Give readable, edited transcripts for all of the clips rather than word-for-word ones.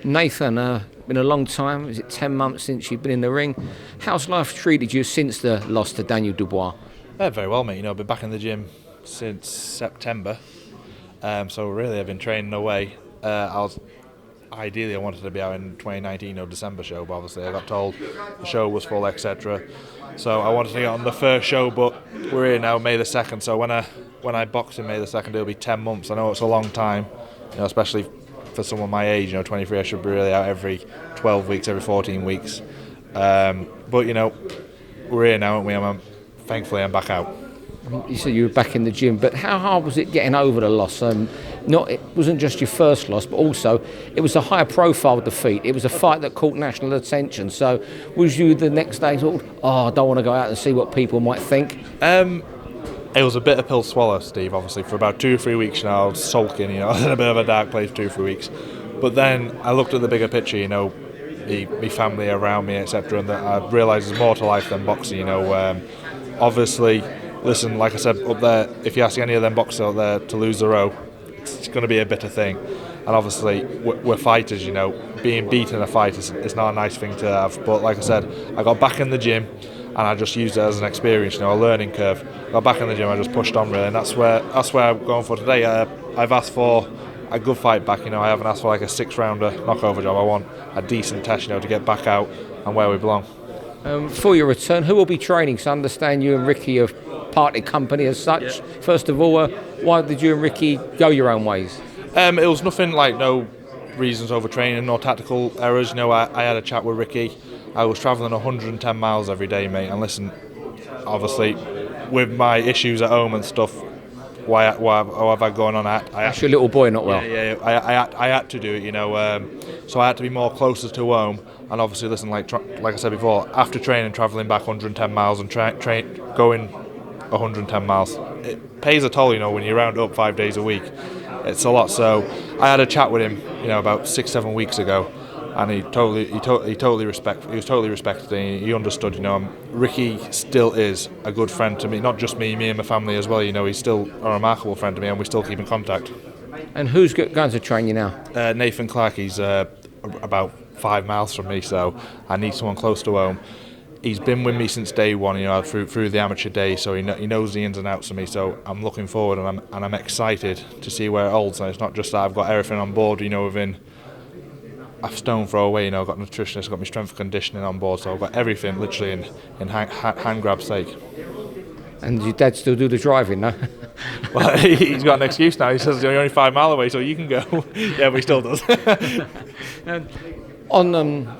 Nathan, been a long time. Is it 10 months since you've been in the ring? How's life treated you since the loss to Daniel Dubois? Very well, mate. I've been back in the gym since September, so really I've been training away. Ideally I wanted to be out in 2019 or December show, but obviously I got told the show was full, etc. So I wanted to get on the first show, but we're here now, May the 2nd. So when I box in May the 2nd, it'll be 10 months. I know it's a long time, especially for someone my age. 23, I should be really out every 12 weeks, every 14 weeks. But we're here now, aren't we? Thankfully, I'm back out. You said you were back in the gym, but how hard was it getting over the loss? It wasn't just your first loss, but also it was a high-profile defeat. It was a fight that caught national attention. So was you the next day thought, I don't want to go out and see what people might think? It was a bitter pill to swallow, Steve, obviously. For about 2 or 3 weeks now, I was sulking, I was in a bit of a dark place for 2 or 3 weeks. But then I looked at the bigger picture, my family around me, etc., and that I realised there's more to life than boxing, Obviously, listen, like I said, up there, if you ask any of them boxers out there to lose the row, it's going to be a bitter thing. And obviously, we're fighters, Being beaten in a fight is not a nice thing to have. But like I said, I got back in the gym and I just used it as an experience, a learning curve. Got back in the gym, I just pushed on really, and that's where I'm going for today. I've asked for a good fight back, I haven't asked for like a 6-rounder knockover job. I want a decent test, to get back out and where we belong. For your return, who will be training? So I understand you and Ricky have parted company as such. Yeah. First of all, why did you and Ricky go your own ways? It was nothing like no reasons over training, no tactical errors. I had a chat with Ricky. I was travelling 110 miles every day, mate. And listen, obviously, with my issues at home and stuff, what have I going on? That's your little boy, not well. Yeah. I had to do it, so I had to be more closer to home. And obviously, listen, like I said before, after training, travelling back 110 miles and going 110 miles, it pays a toll, when you round up 5 days a week. It's a lot. So I had a chat with him, about 6-7 weeks ago, and he was totally respected. And he understood. Ricky still is a good friend to me, not just me and my family as well. He's still a remarkable friend to me, and we still keep in contact. And who's going to train you now? Nathan Clark. He's about 5 miles from me, so I need someone close to home. He's been with me since day one, through the amateur days, so he knows the ins and outs of me. So I'm looking forward, and I'm excited to see where it holds. And it's not just that I've got everything on board, within a stone throw away. I've got nutritionists, I've got my strength and conditioning on board, so I've got everything literally in hand grab sake. And your dad still do the driving, no? Well, he's got an excuse now. He says you're only 5 miles away, so you can go. Yeah, but he still does. On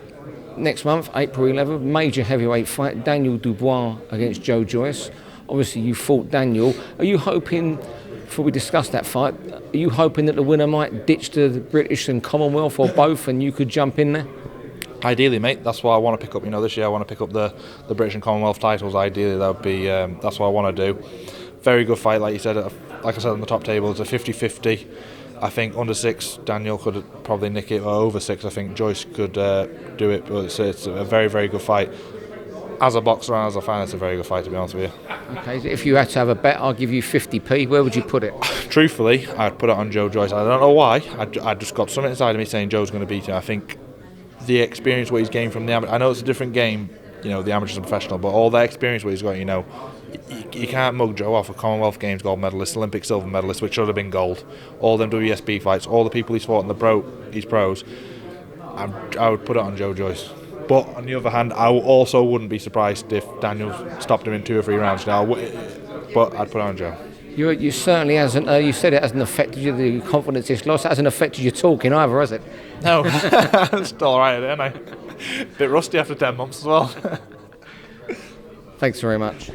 next month, April 11th, major heavyweight fight, Daniel Dubois against JOYCE. Obviously, you fought Daniel. Are you hoping, before we discuss that fight, are you hoping that the winner might ditch the British and Commonwealth or both, and you could jump in there? Ideally, mate. That's what I want to pick up. This year I want to pick up the British and Commonwealth titles. Ideally, that would be. That's what I want to do. Very good fight, like you said. Like I said on the top table, it's a 50-50. I think under 6, Daniel could probably nick it, or over 6, I think JOYCE could do it. But it's a very, very good fight. As a boxer and as a fan, it's a very good fight, to be honest with you. Okay, if you had to have a bet, I'll give you 50p. Where would you put it? Truthfully, I'd put it on JOYCE. I don't know why. I just got something inside of me saying Joe's going to beat him. I think the experience what he's gained from the amateur. I know it's a different game, the amateurs and professional, but all that experience what he's got, you can't mug Joe off. A Commonwealth Games gold medalist, Olympic silver medalist, which should have been gold. All them WSB fights, all the people he's fought in his pros. I would put it on JOYCE. But on the other hand, I also wouldn't be surprised if Daniel stopped him in 2 or 3 rounds. But I'd put it on Joe. You certainly hasn't. You said it hasn't affected you. The confidence is lost. It hasn't affected your talking either, has it? No, still alright, ain't I? Bit rusty after 10 months as well. Thanks very much.